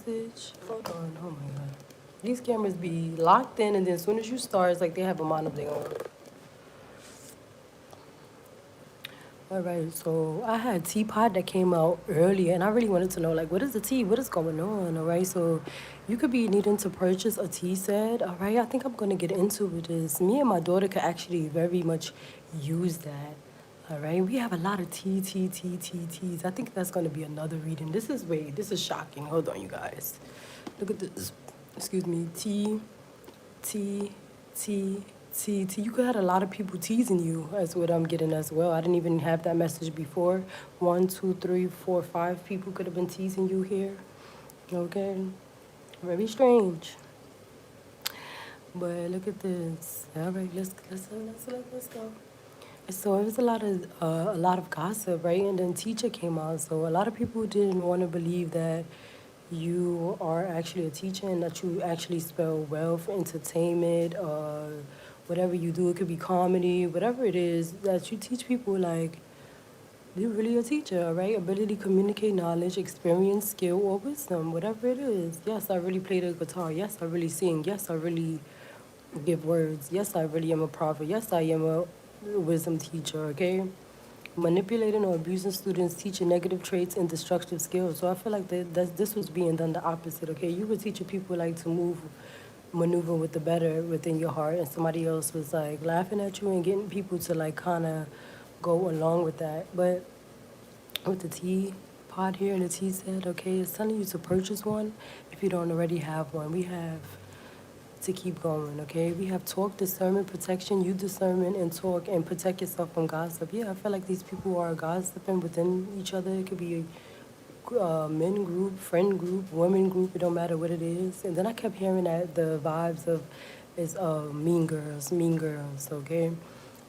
message. Hold on. Oh my god. These cameras be locked in, and then as soon as you start, it's like they have a mind of their own. All right, so I had Teapot that came out earlier, and I really wanted to know, like, what is the tea? What is going on? All right, so you could be needing to purchase a tea set. All right, I think I'm going to get into it. Is me and my daughter could actually very much use that. All right, we have a lot of teas. I think that's going to be another reading. This is shocking. Hold on, you guys. Look at this. Excuse me. T, T, T. You could have a lot of people teasing you, as what I'm getting as well. I didn't even have that message before. 1, 2, 3, 4, 5 people could have been teasing you here. Okay, very strange. But look at this. All right, let's go. So it was a lot of gossip, right? And then teacher came out. So a lot of people didn't want to believe that you are actually a teacher and that you actually spell wealth, entertainment, whatever you do. It could be comedy, whatever it is that you teach people. Like, you're really a teacher, right? Ability to communicate knowledge, experience, skill, or wisdom, whatever it is. Yes, I really play the guitar. Yes, I really sing. Yes, I really give words. Yes, I really am a prophet. Yes, I am a wisdom teacher, okay? Manipulating or abusing students, teaching negative traits and destructive skills. So I feel like this was being done the opposite, okay? You were teaching people like to maneuver with the better within your heart, and somebody else was like laughing at you and getting people to like kind of go along with that. But with the tea pot here and the tea set, okay, it's telling you to purchase one if you don't already have one. We have to keep going, okay? We have talk, discernment, protection, you discernment, and talk, and protect yourself from gossip. Yeah, I feel like these people are gossiping within each other. It could be men group, friend group, women group, it don't matter what it is. And then I kept hearing that the vibes of is mean girls, okay?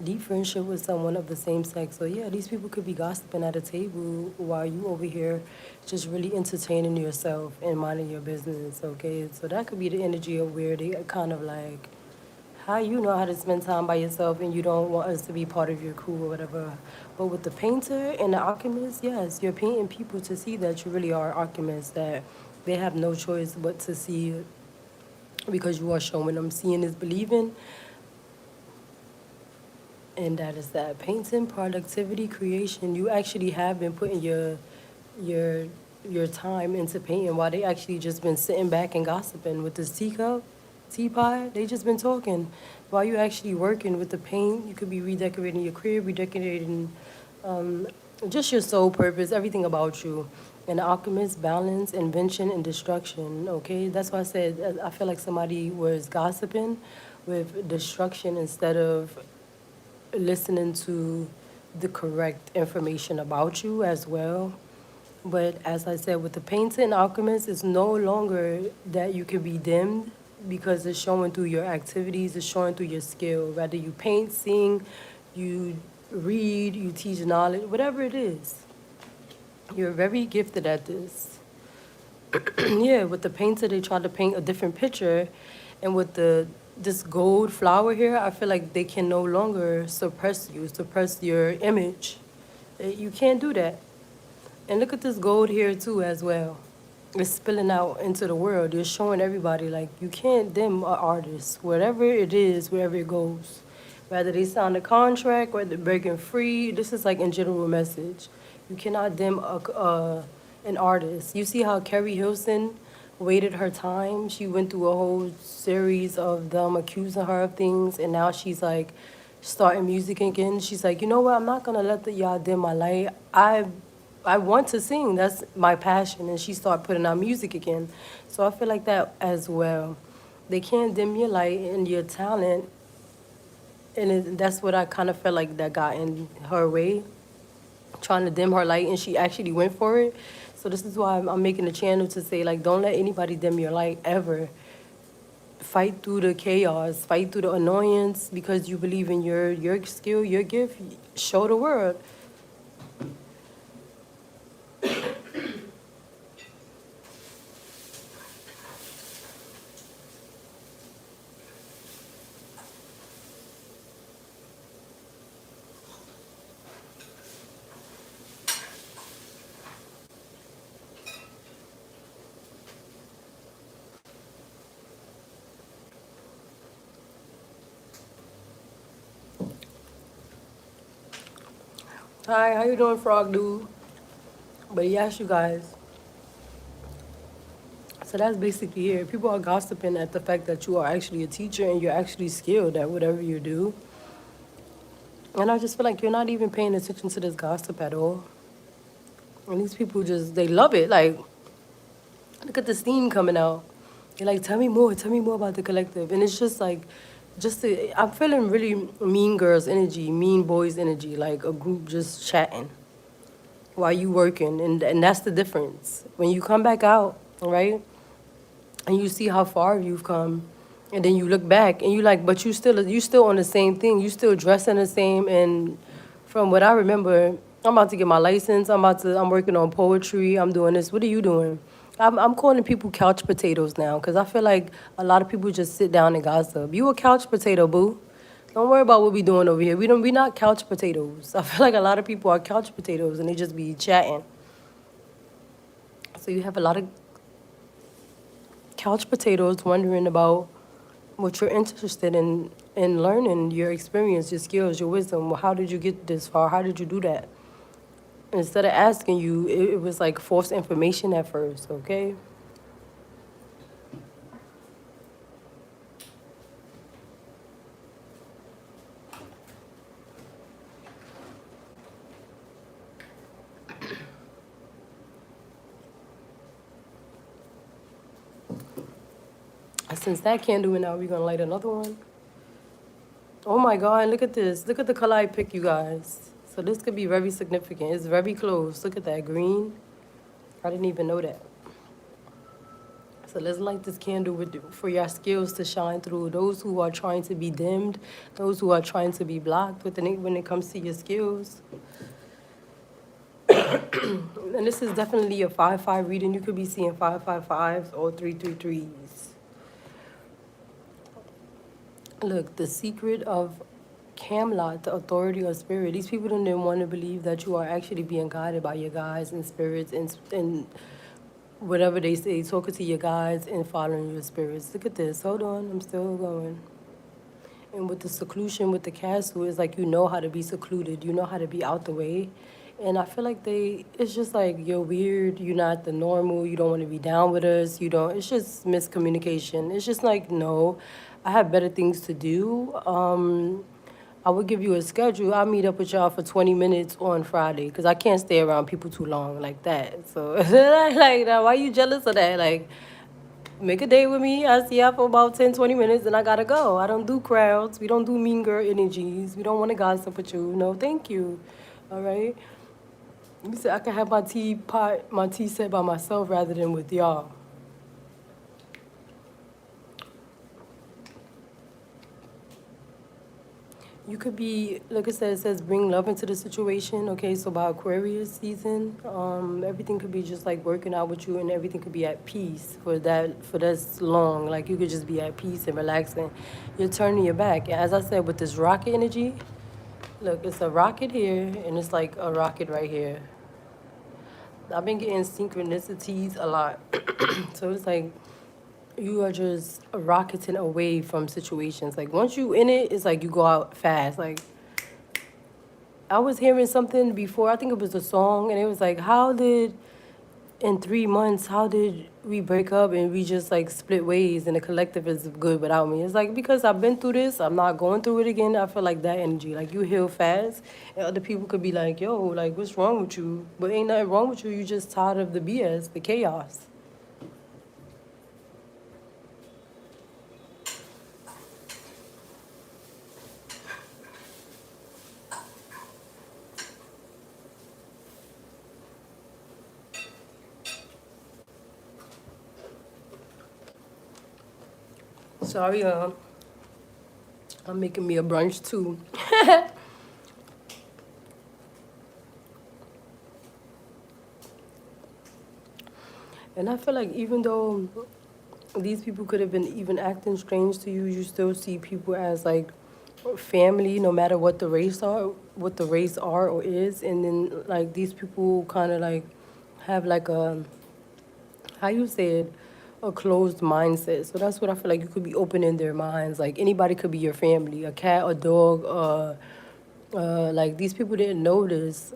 Deep friendship with someone of the same sex. So yeah, these people could be gossiping at a table while you over here just really entertaining yourself and minding your business, okay? So that could be the energy of where they kind of like, how you know how to spend time by yourself and you don't want us to be part of your crew or whatever. But with the painter and the alchemist, yes, you're painting people to see that you really are alchemists, that they have no choice but to see it because you are showing them. Seeing is believing, and that is that. Painting, productivity, creation. You actually have been putting your your time into painting while they actually just been sitting back and gossiping with this teapot. They just been talking while you actually working with the paint. You could be redecorating your crib, redecorating just your soul purpose, everything about you. And the alchemist, balance, invention, and destruction. Okay, that's why I said I feel like somebody was gossiping with destruction instead of listening to the correct information about you as well. But as I said, with the painter and alchemist, it's no longer that you can be dimmed because it's showing through your activities, it's showing through your skill. Whether you paint, sing, you read, you teach knowledge, whatever it is, you're very gifted at this. Yeah, with the painter, they try to paint a different picture, and with the this gold flower here, I feel like they can no longer suppress your image. You can't do that. And look at this gold here too as well. It's spilling out into the world. You're showing everybody like you can't dim an artist, whatever it is, wherever it goes. Whether they sign a contract, whether they're breaking free, this is like in general message. You cannot dim an artist. You see how Kerry Hilson waited her time. She went through a whole series of them accusing her of things, and now she's like starting music again. She's like, you know what? I'm not gonna let y'all dim my light. I want to sing. That's my passion. And she started putting out music again. So I feel like that as well. They can't dim your light and your talent. And that's what I kind of felt like that got in her way, trying to dim her light. And she actually went for it. So this is why I'm making a channel to say, like, don't let anybody dim your light ever. Fight through the chaos, fight through the annoyance because you believe in your skill, your gift. Show the world. Hi, how you doing, Frog Dude? But yes, you guys. So that's basically it. People are gossiping at the fact that you are actually a teacher and you're actually skilled at whatever you do. And I just feel like you're not even paying attention to this gossip at all. And these people just, they love it. Like, look at the steam coming out. They're like, tell me more about the collective. And it's just like, I'm feeling really mean girls energy, mean boys energy, like a group just chatting while you working. And that's the difference. When you come back out, right, and you see how far you've come, and then you look back and you like, but you still on the same thing. You still dressing the same. And from what I remember, I'm about to get my license. I'm working on poetry. I'm doing this. What are you doing? I'm calling people couch potatoes now because I feel like a lot of people just sit down and gossip. You a couch potato, boo. Don't worry about what we doing over here. We not couch potatoes. I feel like a lot of people are couch potatoes and they just be chatting. So you have a lot of couch potatoes wondering about what you're interested in learning, your experience, your skills, your wisdom. Well, how did you get this far? How did you do that? Instead of asking you, it was like false information at first, okay? Since that candle went out, we're gonna light another one. Oh my God, look at this. Look at the color I picked, you guys. So this could be very significant. It's very close. Look at that green. I didn't even know that. So let's light this candle for your skills to shine through. Those who are trying to be dimmed, those who are trying to be blocked when it comes to your skills. And this is definitely a 5-5 reading. You could be seeing 5-5-5s or 3-3-3s. Look, the secret of Camelot, the authority of spirit. These people don't want to believe that you are actually being guided by your guides and spirits and whatever they say, talking to your guides and following your spirits. Look at this. Hold on, I'm still going. And with the seclusion with the castle, it's like you know how to be secluded. You know how to be out the way. And I feel like it's just like, you're weird. You're not the normal. You don't want to be down with us. It's just miscommunication. It's just like, no, I have better things to do. I would give you a schedule. I'll meet up with y'all for 20 minutes on Friday because I can't stay around people too long like that. So, like, now, why you jealous of that? Like, make a date with me. I see y'all for about 10, 20 minutes, and I gotta go. I don't do crowds. We don't do mean girl energies. We don't want to gossip with you. No, thank you. All right? You said I can have my tea set by myself rather than with y'all. You could be, like I said, it says bring love into the situation. Okay, so by Aquarius season, everything could be just like working out with you, and everything could be at peace for this long. Like you could just be at peace and relaxing. You're turning your back. As I said, with this rocket energy, look, it's a rocket here, and it's like a rocket right here. I've been getting synchronicities a lot. So it's like you are just rocketing away from situations. Like once you in it, it's like you go out fast. Like I was hearing something before, I think it was a song, and it was like, in 3 months, how did we break up and we just like split ways and the collective is good without me? It's like, because I've been through this, I'm not going through it again. I feel like that energy, like you heal fast, and other people could be like, yo, like what's wrong with you? But ain't nothing wrong with you. You just tired of the BS, the chaos. Sorry, I'm making me a brunch too. And I feel like even though these people could have been even acting strange to you, you still see people as like family, no matter what the race are or is. And then like these people kind of like have like how you said, a closed mindset. So that's what I feel like, you could be opening their minds. Like anybody could be your family, a cat, a dog, Like these people didn't notice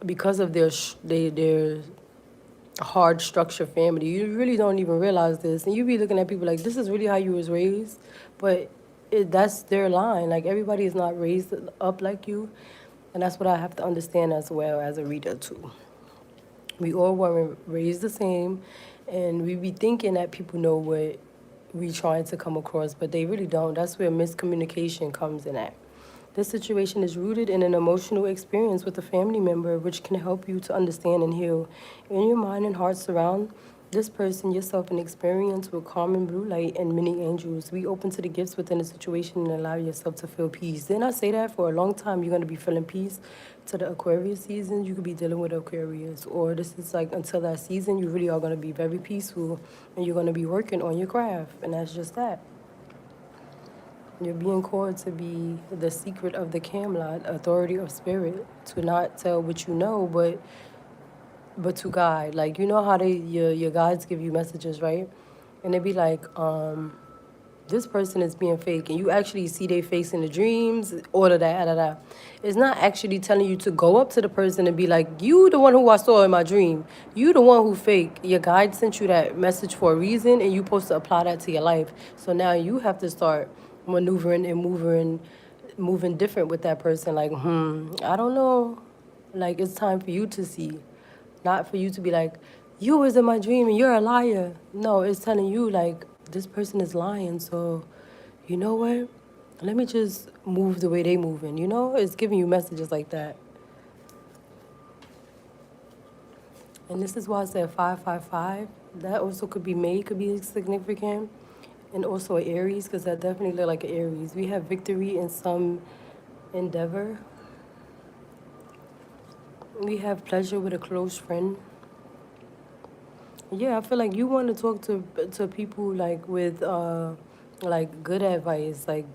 because of their hard structure family. You really don't even realize this, and you be looking at people like this is really how you was raised, but that's their line. Like everybody is not raised up like you, and that's what I have to understand as well as a reader too. We all weren't raised the same, and we be thinking that people know what we trying to come across, but they really don't. That's where miscommunication comes in at. This situation is rooted in an emotional experience with a family member, which can help you to understand and heal. In your mind and heart surround this person, yourself, an experience with calm and blue light and many angels. Be open to the gifts within the situation and allow yourself to feel peace. Didn't I say that for a long time? You're going to be feeling peace to the Aquarius season. You could be dealing with Aquarius, or this is like until that season, you really are going to be very peaceful and you're going to be working on your craft. And that's just that. You're being called to be the secret of the Camelot, authority of spirit, to not tell what you know, but to guide. Like you know how your guides give you messages, right? And they be like, this person is being fake, and you actually see their face in the dreams, all of that, da, da, da. It's not actually telling you to go up to the person and be like, you the one who I saw in my dream. You the one who fake. Your guide sent you that message for a reason, and you supposed to apply that to your life. So now you have to start maneuvering and moving different with that person. Like, I don't know. Like, it's time for you to see, not for you to be like, you was in my dream and you're a liar. No, it's telling you like this person is lying. So, you know what? Let me just move the way they moving. You know, it's giving you messages like that. And this is why I said 555. That also could be May, could be significant. And also Aries, because that definitely look like an Aries. We have victory in some endeavor. We have pleasure with a close friend. Yeah, I feel like you want to talk to people like with like good advice, like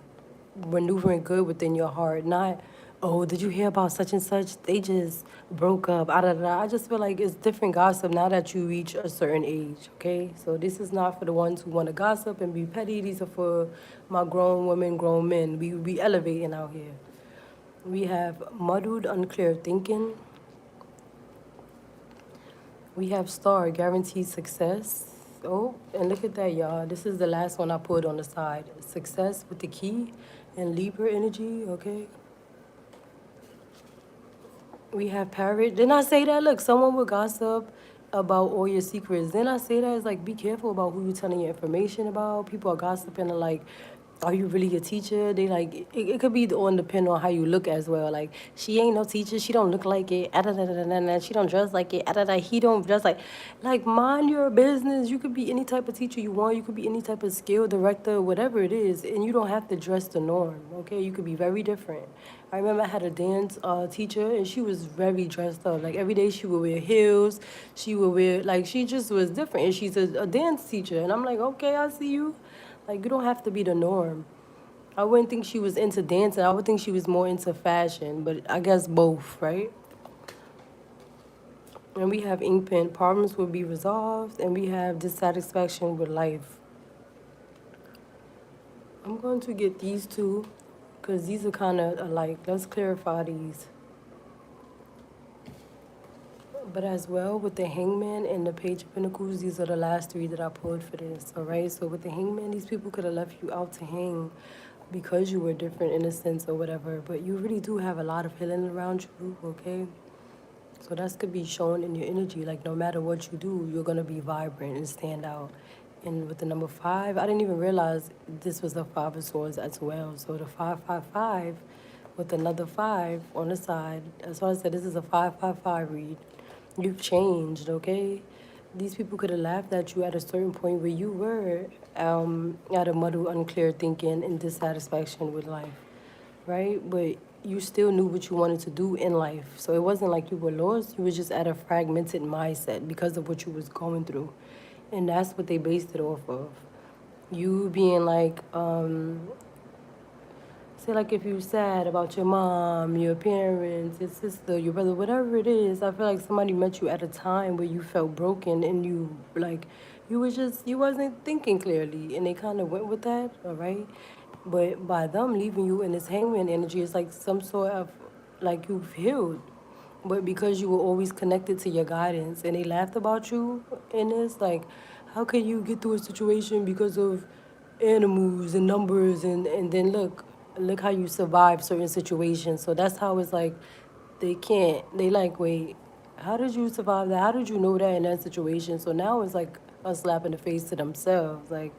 maneuvering good within your heart, not oh, did you hear about such and such? They just broke up. Ah, da, da, da. I just feel like it's different gossip now that you reach a certain age, okay? So this is not for the ones who want to gossip and be petty. These are for my grown women, grown men. We elevating out here. We have muddled, unclear thinking. We have star, guaranteed success. Oh, and look at that, y'all. This is the last one I put on the side. Success with the key and Libra energy, okay? We have parrot. Didn't I say that? Look, someone will gossip about all your secrets. Didn't I say that? It's like, be careful about who you're telling your information about. People are gossiping and like, are you really a teacher? They like, it could be on depend on how you look as well. Like, she ain't no teacher. She don't look like it. Ah, da, da, da, da, da, da. She don't dress like it. Ah, da, da. He don't dress like, mind your business. You could be any type of teacher you want. You could be any type of skill director, whatever it is. And you don't have to dress the norm, okay? You could be very different. I remember I had a dance teacher, and she was very dressed up. Like, every day she would wear heels. She would wear, like, she just was different. And she's a dance teacher. And I'm like, okay, I see you. Like, you don't have to be the norm. I wouldn't think she was into dancing. I would think she was more into fashion, but I guess both, right? And we have ink pen. Problems will be resolved, and we have dissatisfaction with life. I'm going to get these two, because these are kind of alike. Let's clarify these. But as well, with the Hangman and the Page of Pentacles, these are the last three that I pulled for this, all right? So with the Hangman, these people could have left you out to hang because you were different in a sense or whatever, but you really do have a lot of healing around you, okay? So that could be shown in your energy. Like, no matter what you do, you're going to be vibrant and stand out. And with the number 5, I didn't even realize this was the 5 of Swords as well. So the 555 with another 5 on the side. That's why I said this is a 555 read. You've changed, okay? These people could have laughed at you at a certain point where you were at a muddled, unclear thinking and dissatisfaction with life, right? But you still knew what you wanted to do in life. So it wasn't like you were lost. You were just at a fragmented mindset because of what you was going through. And that's what they based it off of. You being like, say like if you're sad about your mom, your parents, your sister, your brother, whatever it is, I feel like somebody met you at a time where you felt broken and you like you wasn't thinking clearly, and they kind of went with that, all right? But by them leaving you in this hangman energy, it's like some sort of like you've healed. But because you were always connected to your guidance and they laughed about you in this, like, how can you get through a situation because of animals and numbers and then look how you survive certain situations. So that's how it's like they like, wait, how did you survive that? How did you know that in that situation? So now it's like a slap in the face to themselves. Like,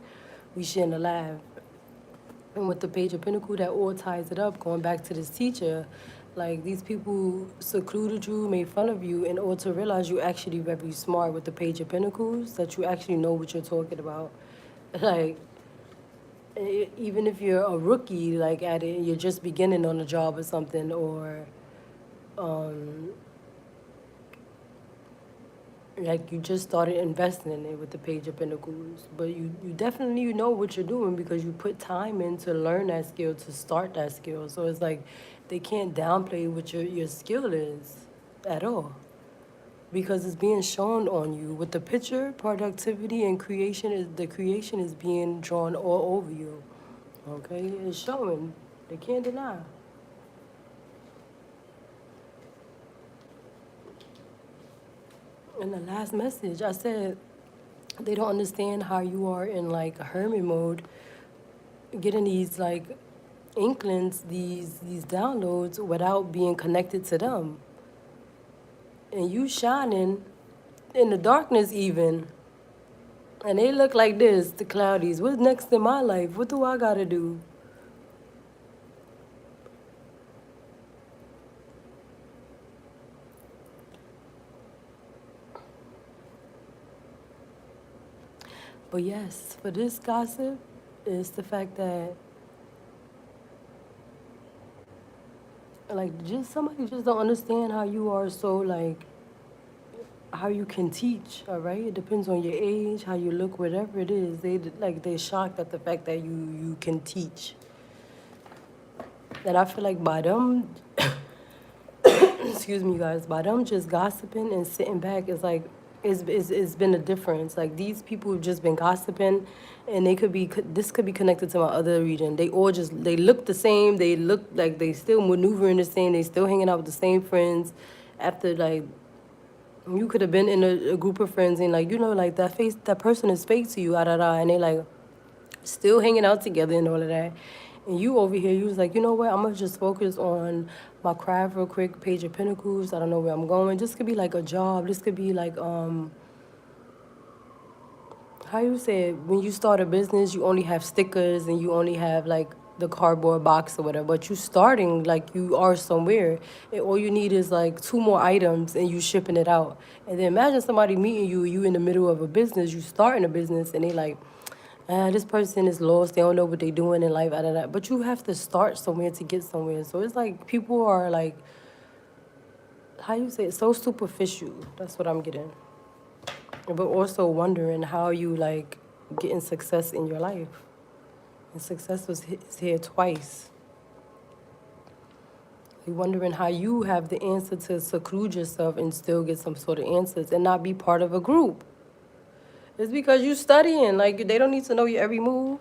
we shouldn't have laughed. And with the Page of Pentacles, that all ties it up, going back to this teacher. Like, these people secluded you, made fun of you, in order to realize you're actually very smart with the Page of Pentacles, that you actually know what you're talking about. Like, even if you're a rookie, like, at it, you're just beginning on a job or something, or like you just started investing in it with the Page of Pentacles. But you definitely know what you're doing because you put time in to learn that skill, to start that skill. So it's like they can't downplay what your skill is at all, because it's being shown on you. With the picture, productivity and creation, the creation is being drawn all over you. Okay? It's showing. They can't deny. In the last message, I said they don't understand how you are in like hermit mode, getting these like inklings, these downloads without being connected to them. And you shining in the darkness even. And they look like this, the cloudies. What's next in my life? What do I gotta do? But yes, for this gossip, it's the fact that like just somebody just don't understand how you are so like how you can teach, all right? It depends on your age, how you look, whatever it is. They're shocked at the fact that you can teach. And I feel like by them excuse me guys, by them just gossiping and sitting back is like it's been a difference. Like these people have just been gossiping, and this could be connected to my other region. They all just they look the same. They look like they still maneuvering the same. They still hanging out with the same friends. After like you could have been in a group of friends and like like that person is fake to you, and they like still hanging out together and all of that. And you over here, you was like, you know what? I'm gonna just focus on my craft real quick. Page of Pentacles. I don't know where I'm going. This could be like a job. This could be like how you say it, when you start a business, you only have stickers and you only have like the cardboard box or whatever. But you starting like you are somewhere, and all you need is like 2 more items, and you shipping it out. And then imagine somebody meeting you. You in the middle of a business. You starting a business, and they like, this person is lost. They don't know what they're doing in life. But you have to start somewhere to get somewhere. So it's like people are like, how you say it, so superficial. That's what I'm getting. But also wondering how you like getting success in your life. And success is here twice. You're wondering how you have the answer to seclude yourself and still get some sort of answers and not be part of a group. It's because you studying. Like, they don't need to know your every move.